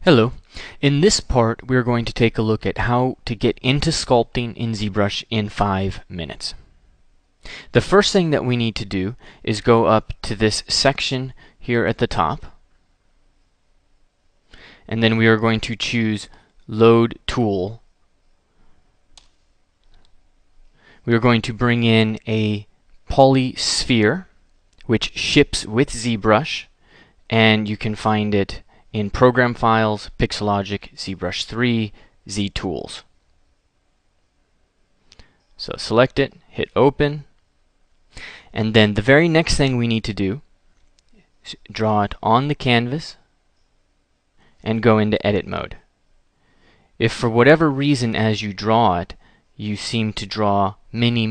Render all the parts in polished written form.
Hello. In this part, we're going to take a look at how to get into sculpting in ZBrush in 5 minutes. The first thing that we need to do is go up to this section here at the top, and then we are going to choose Load Tool. We are going to bring in a polysphere, which ships with ZBrush, and you can find it in Program Files, Pixelogic, ZBrush 3, ZTools. So select it, hit Open, and then the very next thing we need to do is draw it on the canvas and go into Edit mode. If for whatever reason as you draw it, you seem to draw many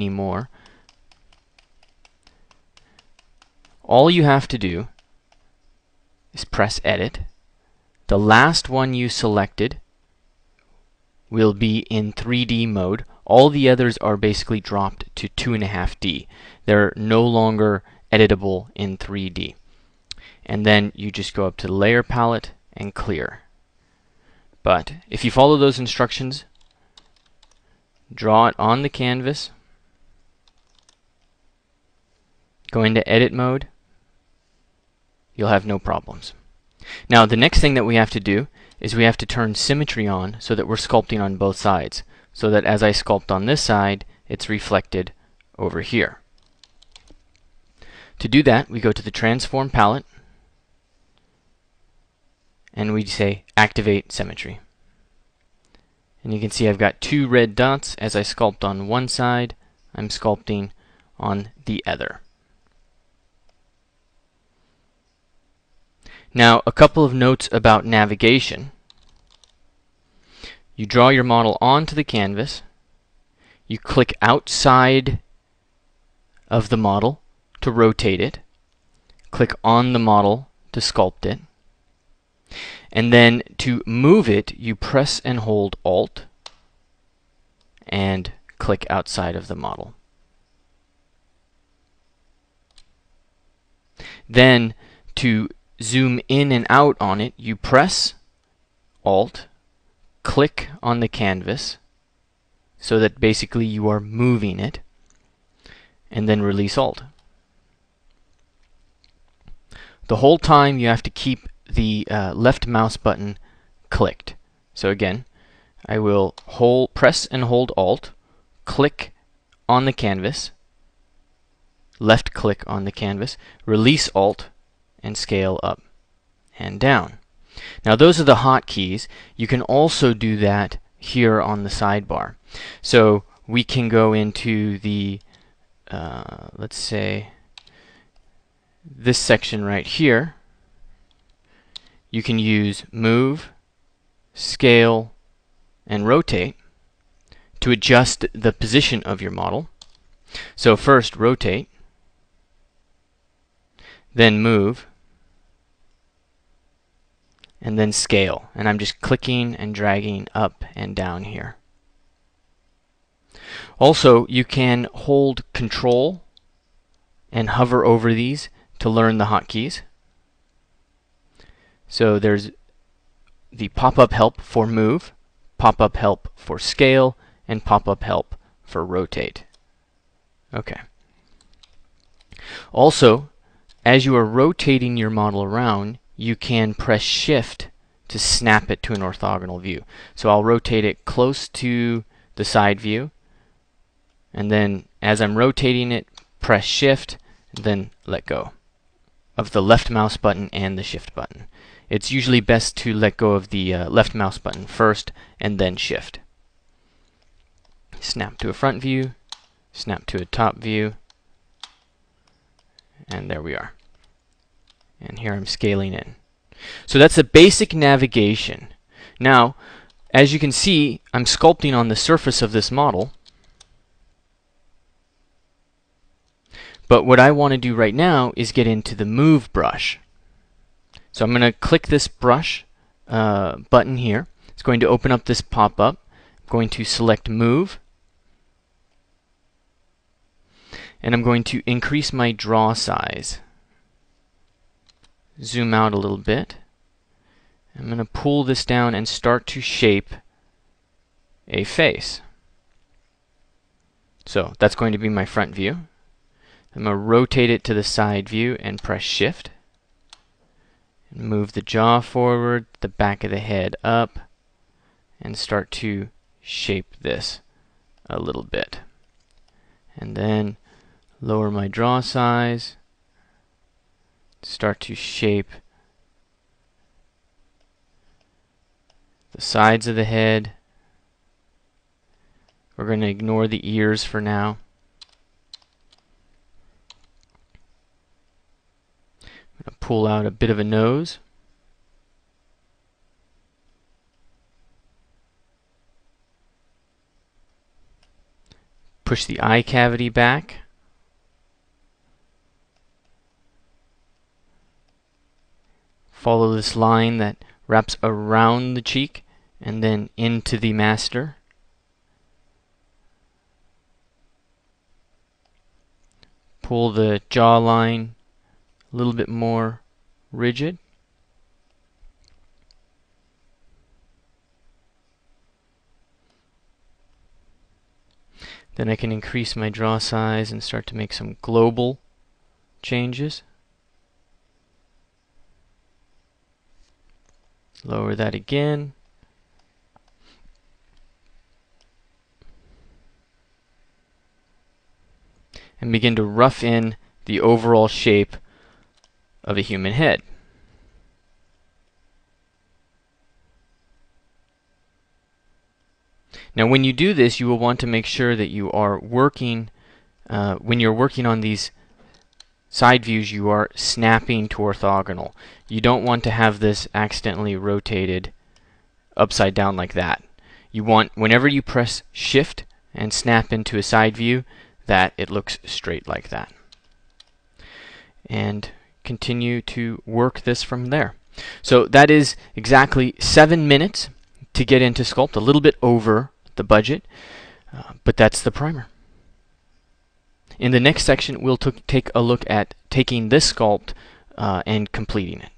more, all you have to do is press Edit. The last one you selected will be in 3D mode. All the others are basically dropped to 2.5D. They're no longer editable in 3D. And then you just go up to the Layer Palette and Clear. But if you follow those instructions, draw it on the canvas, go into Edit mode, you'll have no problems. Now the next thing that we have to do is we have to turn symmetry on so that we're sculpting on both sides, so that as I sculpt on this side, it's reflected over here. To do that, we go to the Transform palette and we say Activate Symmetry. And you can see I've got two red dots. As I sculpt on one side, I'm sculpting on the other. Now, a couple of notes about navigation. You draw your model onto the canvas. You click outside of the model to rotate it. Click on the model to sculpt it. And then to move it, you press and hold Alt and click outside of the model. Then to zoom in and out on it, you press Alt, click on the canvas so that basically you are moving it, and then release Alt. The whole time you have to keep the left mouse button clicked. So again, I will press and hold Alt, click on the canvas, left click on the canvas, release Alt, and scale up and down. Now those are the hotkeys. You can also do that here on the sidebar. So we can go into the, let's say, this section right here. You can use Move, Scale, and Rotate to adjust the position of your model. So first Rotate, then Move, and then Scale. And I'm just clicking and dragging up and down here. Also, you can hold Control and hover over these to learn the hotkeys. So there's the pop-up help for Move, pop-up help for Scale, and pop-up help for Rotate. Okay. Also, as you are rotating your model around, you can press Shift to snap it to an orthogonal view. So I'll rotate it close to the side view, and then as I'm rotating it, press Shift, and then let go of the left mouse button and the Shift button. It's usually best to let go of the left mouse button first and then Shift. Snap to a front view, snap to a top view, and there we are. And here I'm scaling in. So that's the basic navigation. Now, as you can see, I'm sculpting on the surface of this model. But what I want to do right now is get into the Move brush. So I'm going to click this brush button here. It's going to open up this pop-up. I'm going to select Move. And I'm going to increase my draw size. Zoom out a little bit. I'm going to pull this down and start to shape a face. So that's going to be my front view. I'm going to rotate it to the side view and press Shift. And move the jaw forward, the back of the head up, and start to shape this a little bit. And then lower my draw size, start to shape the sides of the head. We're going to ignore the ears for now. I'm going to pull out a bit of a nose. Push the eye cavity back. Follow this line that wraps around the cheek and then into the master. Pull the jawline a little bit more rigid. Then I can increase my draw size and start to make some global changes. Lower that again. And begin to rough in the overall shape of a human head. Now when you do this, you will want to make sure that you are working, when you're working on these side views, you are snapping to orthogonal. You don't want to have this accidentally rotated upside down like that. You want, whenever you press Shift and snap into a side view, that it looks straight like that. And continue to work this from there. So that is exactly 7 minutes to get into Sculpt, a little bit over the budget, but that's the primer. In the next section, we'll take a look at taking this sculpt and completing it.